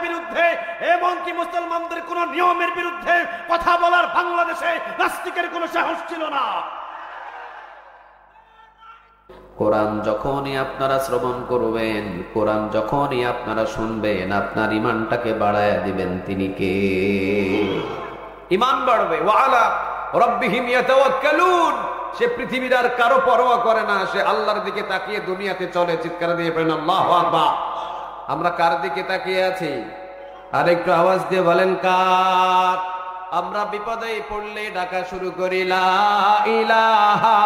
বিরুদ্ধে এমনকি মুসলমানদের কোন নিয়মের বিরুদ্ধে কথা বলার বাংলাদেশে নাস্তিকের কোনো সাহস ছিল না। কোরআন যখনই আপনারা শ্রবণ করবেন, কোরআন যখনই আপনারা শুনবেন, আপনার ঈমানটাকে বাড়ায়া দিবেন। তিনি কে? ঈমান বাড়বে। ওয়া আলা রাব্বিহিম ইয়াতাওয়াক্কালুন। সে পৃথিবীর আর কারো পরোয়া করে না, সে আল্লাহর দিকে তাকিয়ে দুনিয়াতে চলে। চিৎকার দিয়ে বলেন আল্লাহু আকবার। আমরা কার দিকে তাকিয়ে আছি? আর একটু আওয়াজ দিয়ে বলেন কার? আমরা বিপদে পড়লে ডাকা শুরু করি লা ইলাহা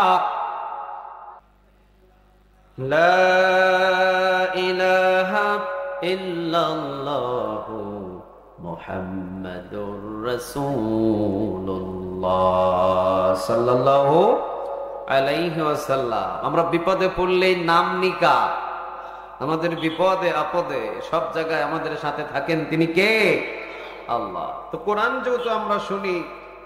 লা ইলাহা ইল্লাল্লাহু মুহাম্মাদুর রাসূলুল্লাহ সাল্লাল্লাহু আলাইহি ওয়াসাল্লাম। আমরা বিপদে পড়লেই নাম নিকা, আমাদের বিপদে আপদে সব জায়গায় আমাদের সাথে থাকেন। তিনি কে? আল্লাহ। তো কোরআন যেহেতু আমরা শুনি,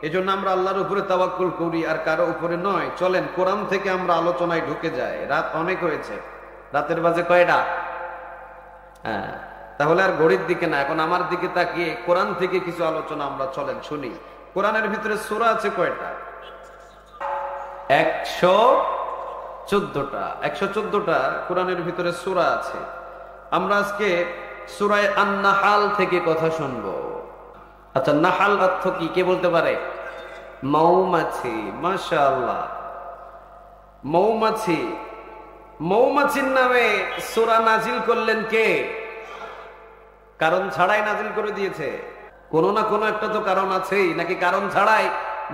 এজন্য আমরা আল্লাহর উপরে তাওয়াক্কুল করি আর কারো উপরে নয়। চলেন কোরআন থেকে আমরা আলোচনায় ঢুকে যাই। রাত অনেক হয়েছে, রাতের বাজে কয়টা? হ্যাঁ, তাহলে আর ঘড়ির দিকে না, এখন আমার দিকে তাকিয়ে কোরআন থেকে কিছু আলোচনা আমরা চলেন শুনি। কোরআনের ভিতরে সূরা আছে কয়টা? 114টা। 114টা কোরআনের ভিতরে সূরা আছে। আমরা আজকে সূরা আন-নাহাল থেকে কথা শুনবো। আচ্ছা, নাহাল অর্থ কি কে বলতে পারে? মৌমাছি। মাশাআল্লাহ, মৌমাছি। মৌমাছির নামে সূরা নাজিল করলেন কে? কারণ ছাড়াই নাজিল করে দিয়েছে? কোনো না কোনো একটা তো কারণ আছেই, নাকি কারণ ছাড়াই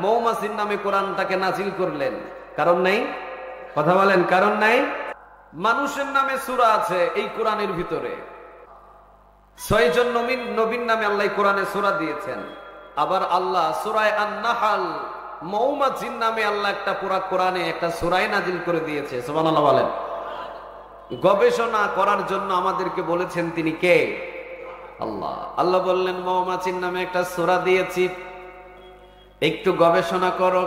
মৌমাছির নামে কোরআনটাকে নাজিল করলেন? কারণ নাই? কথা বলেন, কারণ নাই? মানুষের নামে সূরা আছে এই কোরআনের ভিতরে। 6 জন নবীর নামে আল্লাহ কোরআনে সূরা দিয়েছেন। আবার আল্লাহ সূরা আন-নাহাল মৌমাছির নামে আল্লাহ একটা পুরা কোরআনে একটা সূরাই নাজিল করে দিয়েছে। সুবহানাল্লাহ বলেন। গবেষণা করার জন্য আমাদেরকে বলেছেন তিনি কে? আল্লাহ। আল্লাহ বললেন মৌমাছির নামে একটা সূরা দিয়েছি, একটু গবেষণা করো,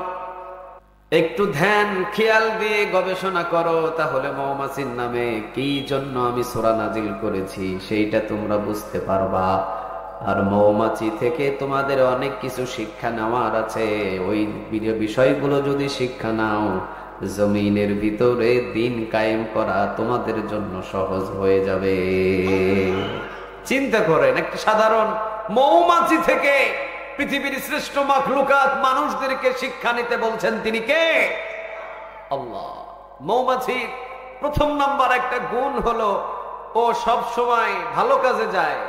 একটু ধ্যান খেয়াল দিয়ে গবেষণা করো, তাহলে মৌমাছির নামে কি জন্য আমি সূরা নাজিল করেছি সেইটা তোমরা বুঝতে পারবা। আর মৌমাছি থেকে তোমাদের অনেক কিছু শিক্ষা নেওয়ার আছে। ওই বিষয়গুলো যদি শিক্ষা নাও, জমিনের ভিতরে দিন কায়েম করা তোমাদের জন্য সহজ হয়ে যাবে। চিন্তা করেন, একটা সাধারণ মৌমাছি থেকে পৃথিবীর শ্রেষ্ঠ মাখলুকাত মানুষদেরকে শিক্ষা নিতে বলছেন। তিনি কে? আল্লাহ। মৌমাছির প্রথম নাম্বার একটা গুণ হলো ও সব সময় ভালো কাজে যায়,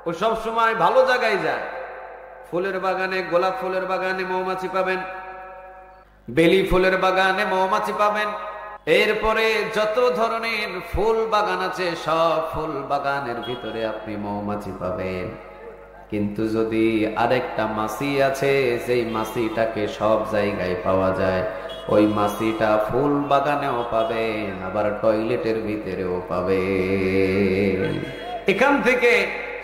ও সব সময় ভালো জায়গায় যায়। ফুলের বাগানে, গোলাপ ফুলের বাগানে মৌমাছি পাবেন, বেলি ফুলের বাগানে মৌমাছি পাবেন, এরপরে যত ধরনের ফুল বাগান আছে সব ফুল বাগানের ভিতরে আপনি মৌমাছি পাবেন। কিন্তু যদি আরেকটা মাছি আছে, সেই মাছিটাকে সব জায়গায় পাওয়া যায়, ওই মাছিটা ফুল বাগানেও পাবেন, আবার টয়লেটের ভিতরেও পাবেন। এখান থেকে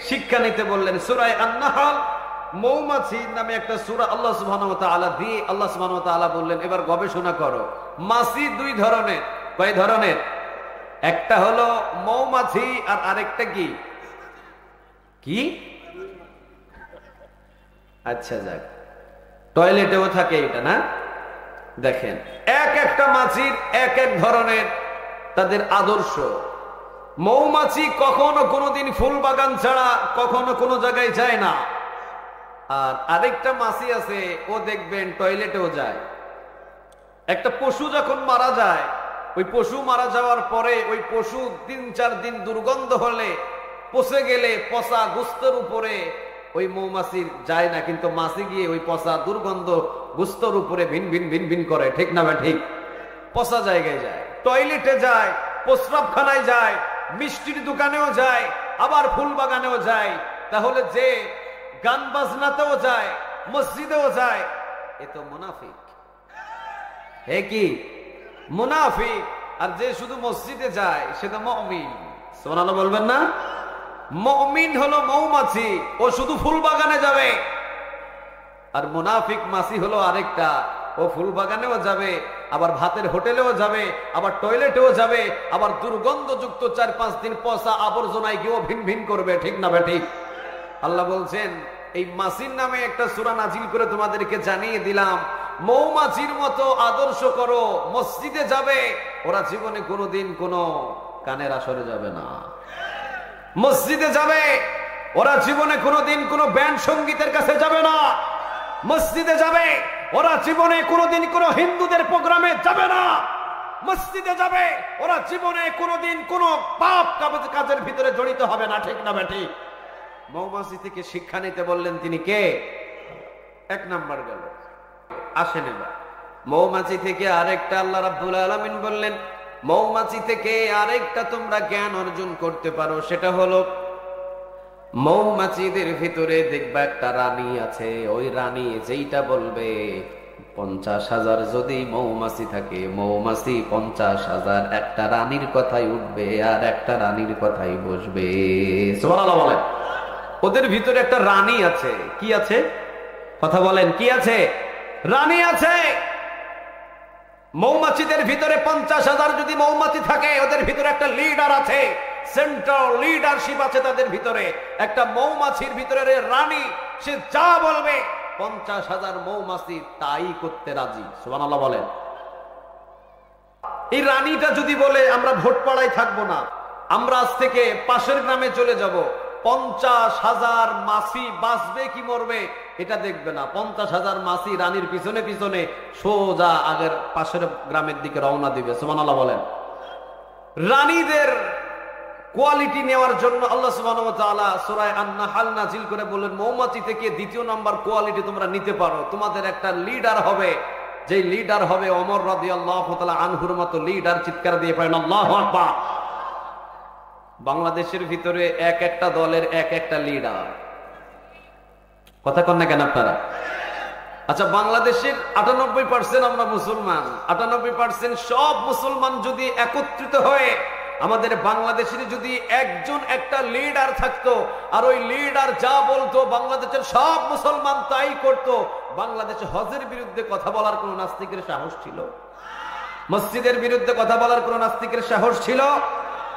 শিক্ষা নিতে বললেন। সূরা আন-নাহাল মৌমাছি নামে একটা সূরা আল্লাহ সুবহানাহু ওয়া তাআলা দিয়ে আল্লাহ সুবহানাহু ওয়া তাআলা বললেন এবার গবেষণা করো। মাছি 2 ধরনের। কয় ধরনের? একটা হলো মৌমাছি আর আরেকটা কি? কি? আচ্ছা যাক, টয়লেটেও থাকে এটা না? দেখেন, এক একটা মাছির এক এক ধরনের তাদের আদর্শ। মৌমাছি কখনো কোনোদিন ফুল বাগান ছাড়া কখনো কোনো জায়গায় যায় না। আর আরেকটা মাছি আছে, ও দেখবেন টয়লেটেও যায়। একটা পশু যখন মারা যায়, ওই পশু মারা যাওয়ার পরে ওই পশু 3-4 দিন দুর্গন্ধ হলে, পচে গেলে পচা গোস্তের উপরে ওই মৌমাছির যায় না, কিন্তু মাছি গিয়ে ওই পচা দুর্গন্ধ গোস্তের উপরে ভিন ভিন ভিন ভিন করে। ঠিক না ভাই? ঠিক। পচা জায়গায় যায়, টয়লেটে যায়, প্রস্রাবখানায় যায়, মিষ্টির দোকানেও যায়, আবার ফুল বাগানেও যায়। তাহলে যে গান বাজনাতেও যায়, মসজিদেও যায়, এ তো মুনাফিক। হে কি? মুনাফিক। আর যে শুধু মসজিদে যায় সে তো মুমিন। সুবহানাল্লাহ বলবেন না? মুমিন হলো মৌমাছি, ও শুধু ফুল বাগানে যাবে। আর মুনাফিক মাছি হলো আরেকটা, ও ফুল বাগানেও যাবে, আবার ভাতের হোটেলেও যাবে, আবার টয়লেটেও যাবে, আবার দুর্গন্ধযুক্ত 4-5 দিন পচা আবর্জনায় গিয়েও ভিন ভিন করবে। ঠিক না ভাই? ঠিক। আল্লাহ বলছেন এই মাছির নামে একটা সূরা নাজিল করে তোমাদেরকে জানিয়ে দিলাম, মৌমাছির মতো আদর্শ করো, মসজিদে যাবে, ওরা জীবনে কোনোদিন কোনো কানের আসরে যাবে না। মসজিদে যাবে, ওরা জীবনে কোনোদিন কোনো ব্যান্ড সঙ্গীতের কাছে যাবে না। মসজিদে যাবে, ওরা জীবনে কোনোদিন কোনো হিন্দুদের প্রোগ্রামে যাবে না। মসজিদে যাবে, ওরা জীবনে কোনোদিন কোনো পাপ কাজের ভিতরে জড়িত হবে না। ঠিক না বেঠিক? মৌমাছি থেকে শিক্ষা নিতে বললেন তিনি কে? এক নাম্বার গেল। আসেন এবার মৌমাছি থেকে আরেকটা আল্লাহ রাব্বুল আলামিন বললেন, মৌমাছি থেকে আরেকটা তোমরা জ্ঞান অর্জন করতে পারো, সেটা হলো মৌমাছিদের ভিতরে দেখবা একটা রানী আছে। ওই রানী যেইটা বলবে, 50,000 যদি মৌমাছি থাকে, মৌমাছি 50,000 একটা রানীর কথাই উঠবে আর একটা রানীর কথাই বসবে। সুবহানাল্লাহ বলেন। ওদের ভিতরে একটা রানী আছে। কি আছে? কথা বলেন, কি আছে? রানী আছে। মৌমাছিদের ভিতরে 50,000 যদি মৌমাছি থাকে, ওদের ভিতরে একটা লিডার আছে, সেন্ট্রাল লিডারশিপ আছে তাদের ভিতরে। একটা মৌমাছির ভিতরে রানী, সে যা বলবে 50,000 মৌমাছি তাই করতে রাজি। সুবহানাল্লাহ বলেন। এই রানীটা যদি বলে আমরা ভোট পাড়ায় থাকবো না, আমরা আজ থেকে পাশের গ্রামে চলে যাব, 50,000 মাছি বাঁচবে কি মরবে এটা দেখবে না। 50,000 মাছি রানীর পিছনে পিছনে সোজা আগের পাশের গ্রামের দিকে রওনা দিবে। সুবহানাল্লাহ বলেন। রানীদের কোয়ালিটি নেওয়ার জন্য আল্লাহ সুবহানাহু ওয়া তাআলা সূরা আন-নাহল নাজিল করে বললেন, মৌমাছি থেকে দ্বিতীয় নাম্বার কোয়ালিটি তোমরা নিতে পারো। তোমাদের একটা লিডার হবে, যে লিডার হবে ওমর রাদিয়াল্লাহু তাআলা আনহুর মতো লিডার। চিৎকার দিয়ে পড়েন আল্লাহু আকবার। বাংলাদেশের ভিতরে এক একটা দলের এক একটা লিডার। কথা কন না কেন আপনারা? আচ্ছা, বাংলাদেশের 98% আমরা মুসলমান। 98% সব মুসলমান যদি একত্রিত হয়ে আমাদের বাংলাদেশের যদি একজন একটা লিডার থাকতো, আর ওই লিডার যা বলতো বাংলাদেশের সব মুসলমান তাই করত, বাংলাদেশে হজের বিরুদ্ধে কথা বলার কোন নাস্তিকের সাহস ছিল? মসজিদের বিরুদ্ধে কথা বলার কোন নাস্তিকের সাহস ছিল?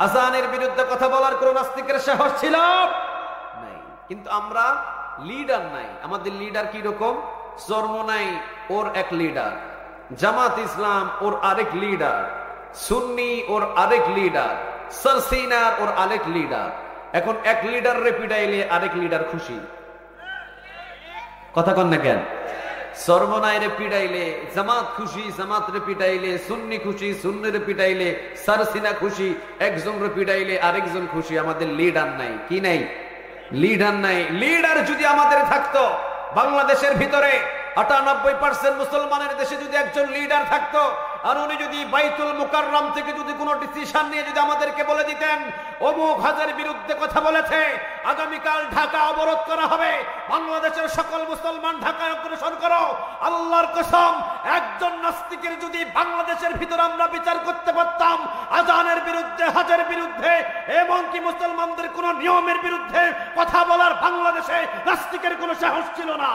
আযানের বিরুদ্ধে কথা বলার কোন নাস্তিকের সাহস ছিল? নাই। কিন্তু আমরা লিডার নাই। আমাদের লিডার কি রকম? চরমোনাই ওর এক লিডার, জামাত ইসলাম ওর আরেক লিডার, সুন্নি ওর আরেক লিডার, সারসিনার ওর আরেক লিডার। এখন এক লিডার রে পিটাইলে আরেক লিডার খুশি। কথা কন না কেন? চরমোনাই রে পিটাইলে জামাত খুশি, জামাত রে পিটাইলে সুন্নি খুশি, সুন্নি রে পিটাইলে সারসিনা খুশি, একজন রে পিটাইলে আরেকজন খুশি। আমাদের লিডার নাই। কি নাই? লিডার নাই। লিডার যদি আমাদের থাকতো, বাংলাদেশের ভিতরে 98% মুসলমানের দেশে যদি একজন লিডার থাকতো, আর উনি যদি বাইতুল মুকাররম থেকে যদি কোনো ডিসিশন নিয়ে যদি আমাদেরকে বলে দিতেন অমুক হজের বিরুদ্ধে কথা বলেছে, আগামীকাল ঢাকা অবরোধ করা হবে, বাংলাদেশের সকল মুসলমান ঢাকায় অগ্রসর করো, আল্লাহর কসম একজন নাস্তিকের যদি বাংলাদেশের ভিতরে আমরা বিচার করতে পারতাম, আযানের বিরুদ্ধে, হজের বিরুদ্ধে, এমনকি মুসলমানদের কোন নিয়মের বিরুদ্ধে কথা বলার বাংলাদেশে নাস্তিকের কোনো সাহস ছিল না।